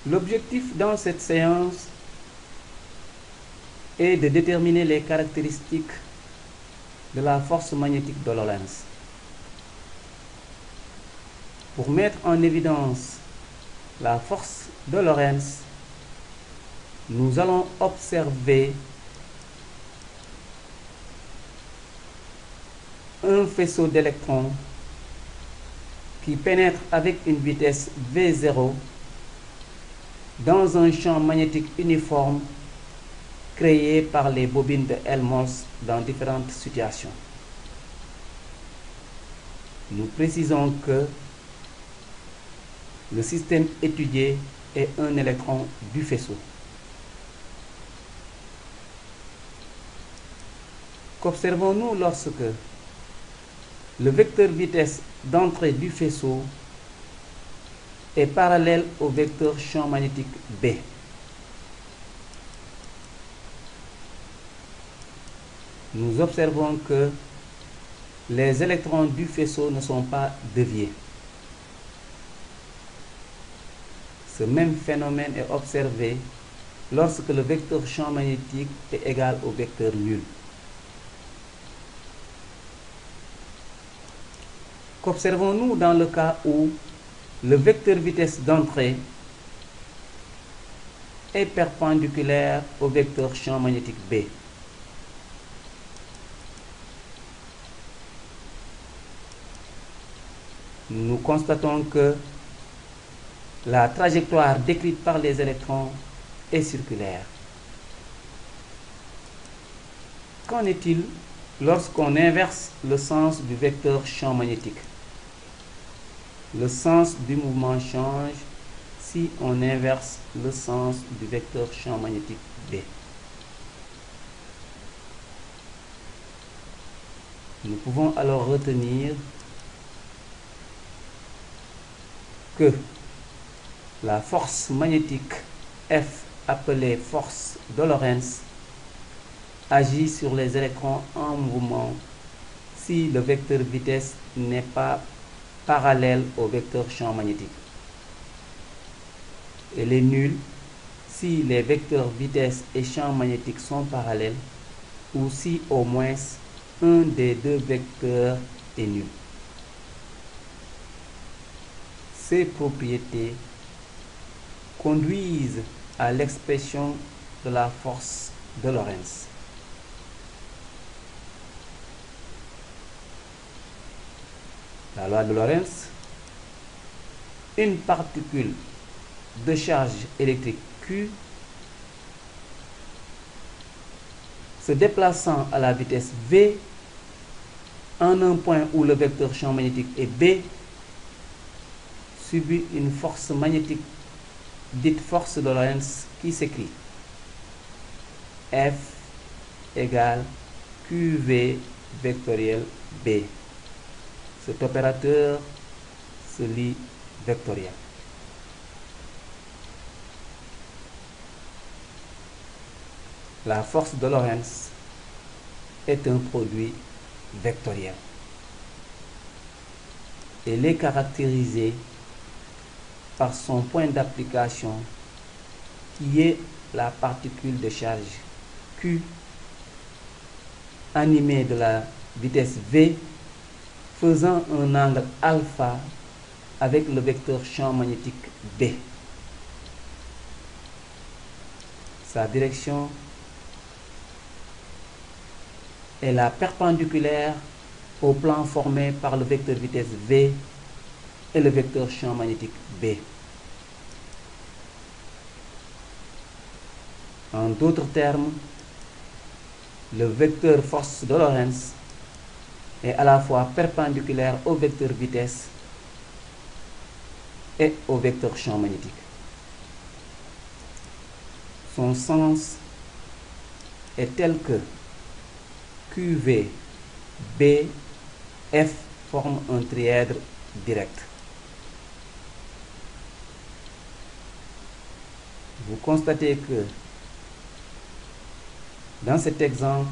L'objectif dans cette séance est de déterminer les caractéristiques de la force magnétique de Lorentz. Pour mettre en évidence la force de Lorentz, nous allons observer un faisceau d'électrons qui pénètre avec une vitesse V0 dans un champ magnétique uniforme créé par les bobines de Helmholtz dans différentes situations. Nous précisons que le système étudié est un électron du faisceau. Qu'observons-nous lorsque le vecteur vitesse d'entrée du faisceau est parallèle au vecteur champ magnétique B? Nous observons que les électrons du faisceau ne sont pas déviés. Ce même phénomène est observé lorsque le vecteur champ magnétique est égal au vecteur nul. Qu'observons-nous dans le cas où le vecteur vitesse d'entrée est perpendiculaire au vecteur champ magnétique B? Nous constatons que la trajectoire décrite par les électrons est circulaire. Qu'en est-il lorsqu'on inverse le sens du vecteur champ magnétique? Le sens du mouvement change si on inverse le sens du vecteur champ magnétique B. Nous pouvons alors retenir que la force magnétique F, appelée force de Lorentz, agit sur les électrons en mouvement si le vecteur vitesse n'est pas parallèle au vecteur champ magnétique. Elle est nulle si les vecteurs vitesse et champ magnétique sont parallèles ou si au moins un des deux vecteurs est nul. Ces propriétés conduisent à l'expression de la force de Lorentz. La loi de Lorentz: une particule de charge électrique Q se déplaçant à la vitesse V en un point où le vecteur champ magnétique est B subit une force magnétique dite force de Lorentz qui s'écrit F égale QV vectoriel B. Cet opérateur se lit vectoriel. La force de Lorentz est un produit vectoriel. Elle est caractérisée par son point d'application qui est la particule de charge Q animée de la vitesse V faisant un angle alpha avec le vecteur champ magnétique B. Sa direction est la perpendiculaire au plan formé par le vecteur vitesse V et le vecteur champ magnétique B. En d'autres termes, le vecteur force de Lorentz est à la fois perpendiculaire au vecteur vitesse et au vecteur champ magnétique. Son sens est tel que QV, B, F forment un trièdre direct. Vous constatez que dans cet exemple,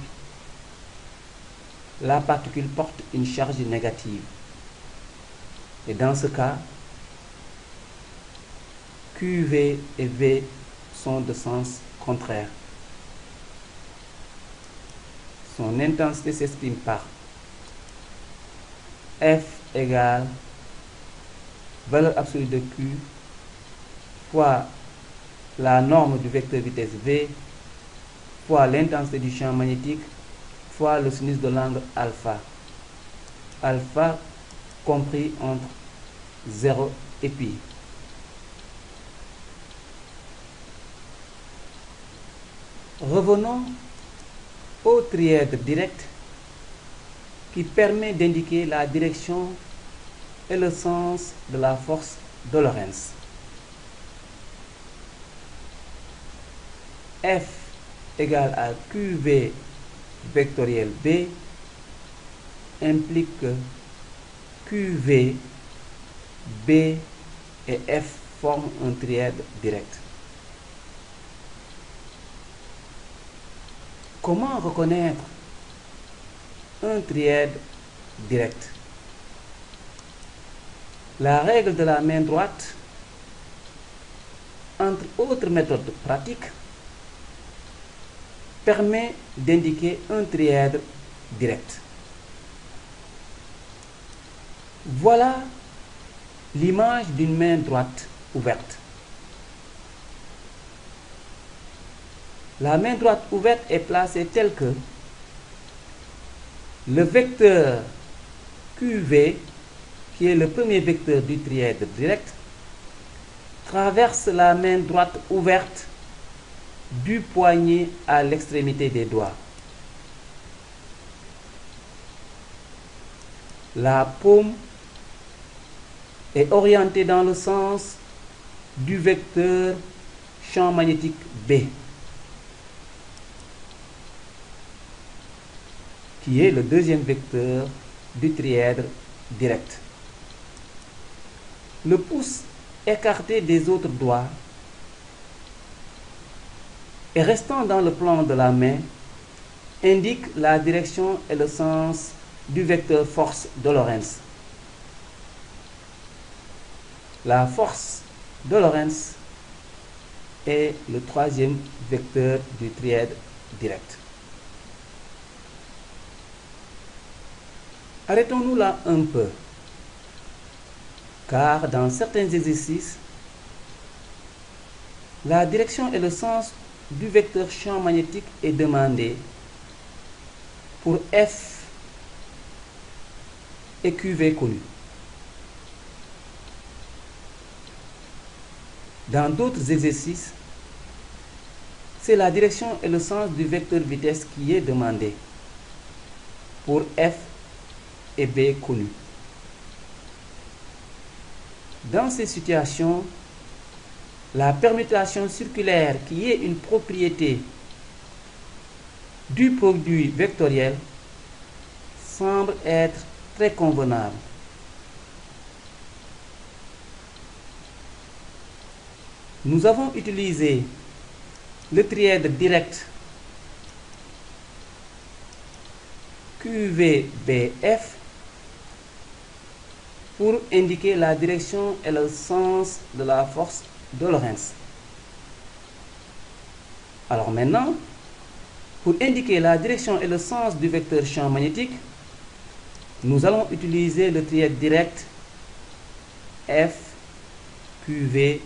la particule porte une charge négative. Et dans ce cas, QV et V sont de sens contraire. Son intensité s'exprime par F égale valeur absolue de Q fois la norme du vecteur vitesse V fois l'intensité du champ magnétique fois le sinus de l'angle alpha. Alpha compris entre 0 et pi. Revenons au trièdre direct qui permet d'indiquer la direction et le sens de la force de Lorentz. F égale à QV vectoriel B implique que QV, B et F forment un trièdre direct. Comment reconnaître un trièdre direct? La règle de la main droite, entre autres méthodes pratiques, permet d'indiquer un trièdre direct. Voilà l'image d'une main droite ouverte. La main droite ouverte est placée telle que le vecteur QV, qui est le premier vecteur du trièdre direct, traverse la main droite ouverte du poignet à l'extrémité des doigts. La paume est orientée dans le sens du vecteur champ magnétique B, qui est le deuxième vecteur du trièdre direct. Le pouce écarté des autres doigts et restant dans le plan de la main indique la direction et le sens du vecteur force de Lorentz. La force de Lorentz est le troisième vecteur du trièdre direct. Arrêtons-nous là un peu, car dans certains exercices, la direction et le sens du vecteur champ magnétique est demandé pour F et QV connus. Dans d'autres exercices, c'est la direction et le sens du vecteur vitesse qui est demandé pour F et B connus. Dans ces situations, la permutation circulaire, qui est une propriété du produit vectoriel, semble être très convenable. Nous avons utilisé le trièdre direct QVBF pour indiquer la direction et le sens de la force de Lorentz. Alors maintenant, pour indiquer la direction et le sens du vecteur champ magnétique, nous allons utiliser le trièdre direct FQVB.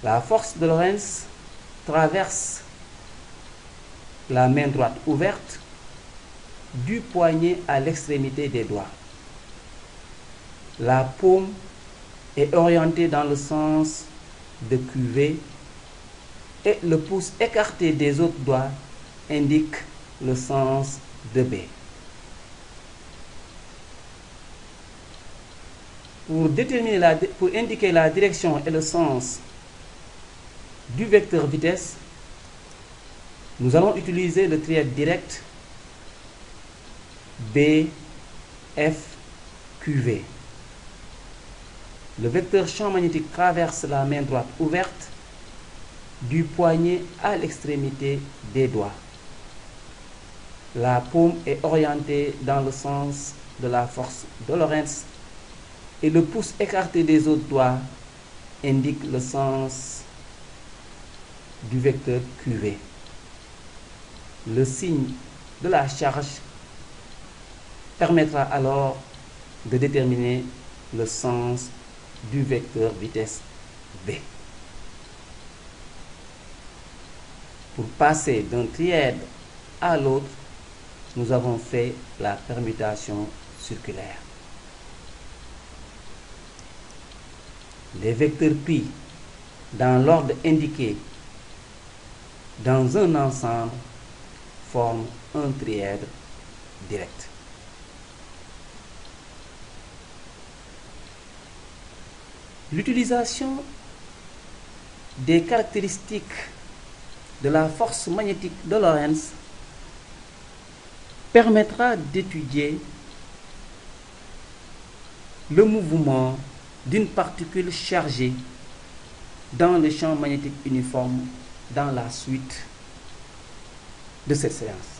La force de Lorentz traverse la main droite ouverte du poignet à l'extrémité des doigts. La paume est orientée dans le sens de QV et le pouce écarté des autres doigts indique le sens de B. Pour indiquer la direction et le sens du vecteur vitesse, nous allons utiliser le trièdre direct BFQV. Le vecteur champ magnétique traverse la main droite ouverte du poignet à l'extrémité des doigts. La paume est orientée dans le sens de la force de Lorentz et le pouce écarté des autres doigts indique le sens du vecteur QV. Le signe de la charge permettra alors de déterminer le sens du vecteur vitesse V. Pour passer d'un trièdre à l'autre, nous avons fait la permutation circulaire. Les vecteurs pris dans l'ordre indiqué dans un ensemble forment un trièdre direct. L'utilisation des caractéristiques de la force magnétique de Lorentz permettra d'étudier le mouvement d'une particule chargée dans le champ magnétique uniforme dans la suite de cette séance.